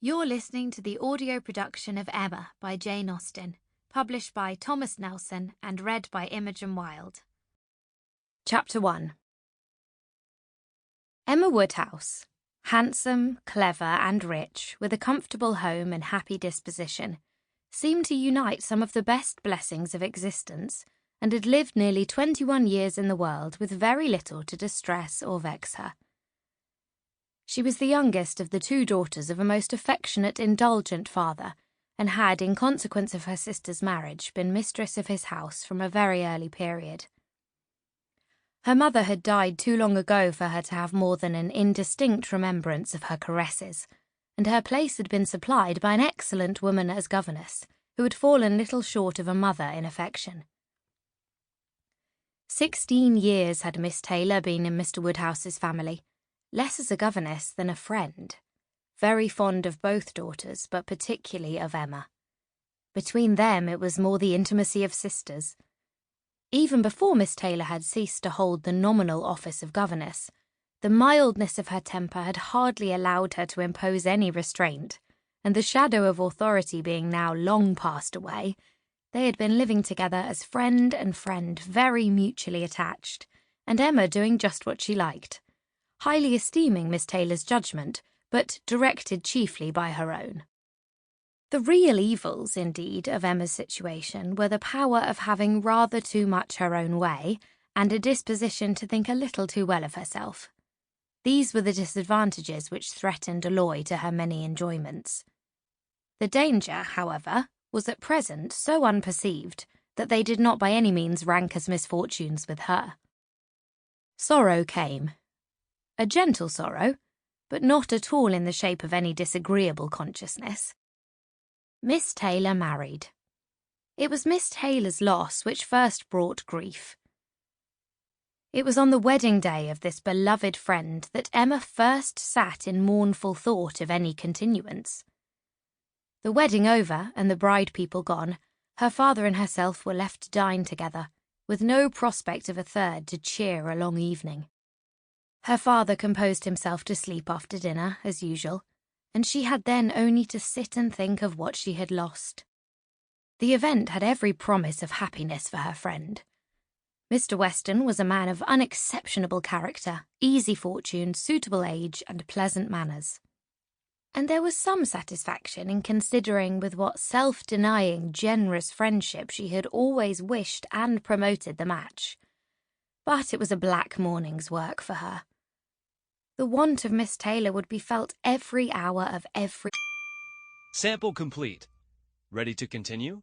You're listening to the audio production of Emma by Jane Austen, published by Thomas Nelson and read by Imogen Wilde. Chapter 1. Emma Woodhouse, handsome, clever and rich, with a comfortable home and happy disposition, seemed to unite some of the best blessings of existence, and had lived nearly 21 years in the world with very little to distress or vex her. She was the youngest of the two daughters of a most affectionate, indulgent father, and had, in consequence of her sister's marriage, been mistress of his house from a very early period. Her mother had died too long ago for her to have more than an indistinct remembrance of her caresses, and her place had been supplied by an excellent woman as governess, who had fallen little short of a mother in affection. 16 years had Miss Taylor been in Mr. Woodhouse's family, less as a governess than a friend, very fond of both daughters, but particularly of Emma. Between them it was more the intimacy of sisters. Even before Miss Taylor had ceased to hold the nominal office of governess, the mildness of her temper had hardly allowed her to impose any restraint, and the shadow of authority being now long passed away, they had been living together as friend and friend, very mutually attached, and Emma doing just what she liked, highly esteeming Miss Taylor's judgment, but directed chiefly by her own. The real evils, indeed, of Emma's situation were the power of having rather too much her own way, and a disposition to think a little too well of herself. These were the disadvantages which threatened alloy to her many enjoyments. The danger, however, was at present so unperceived that they did not by any means rank as misfortunes with her. Sorrow came. A gentle sorrow, but not at all in the shape of any disagreeable consciousness. Miss Taylor married. It was Miss Taylor's loss which first brought grief. It was on the wedding day of this beloved friend that Emma first sat in mournful thought of any continuance. The wedding over and the bride people gone, her father and herself were left to dine together, with no prospect of a third to cheer a long evening. Her father composed himself to sleep after dinner, as usual, and she had then only to sit and think of what she had lost. The event had every promise of happiness for her friend. Mr. Weston was a man of unexceptionable character, easy fortune, suitable age, and pleasant manners. And there was some satisfaction in considering with what self-denying, generous friendship she had always wished and promoted the match. But it was a black morning's work for her. The want of Miss Taylor would be felt every hour of every... Sample complete. Ready to continue?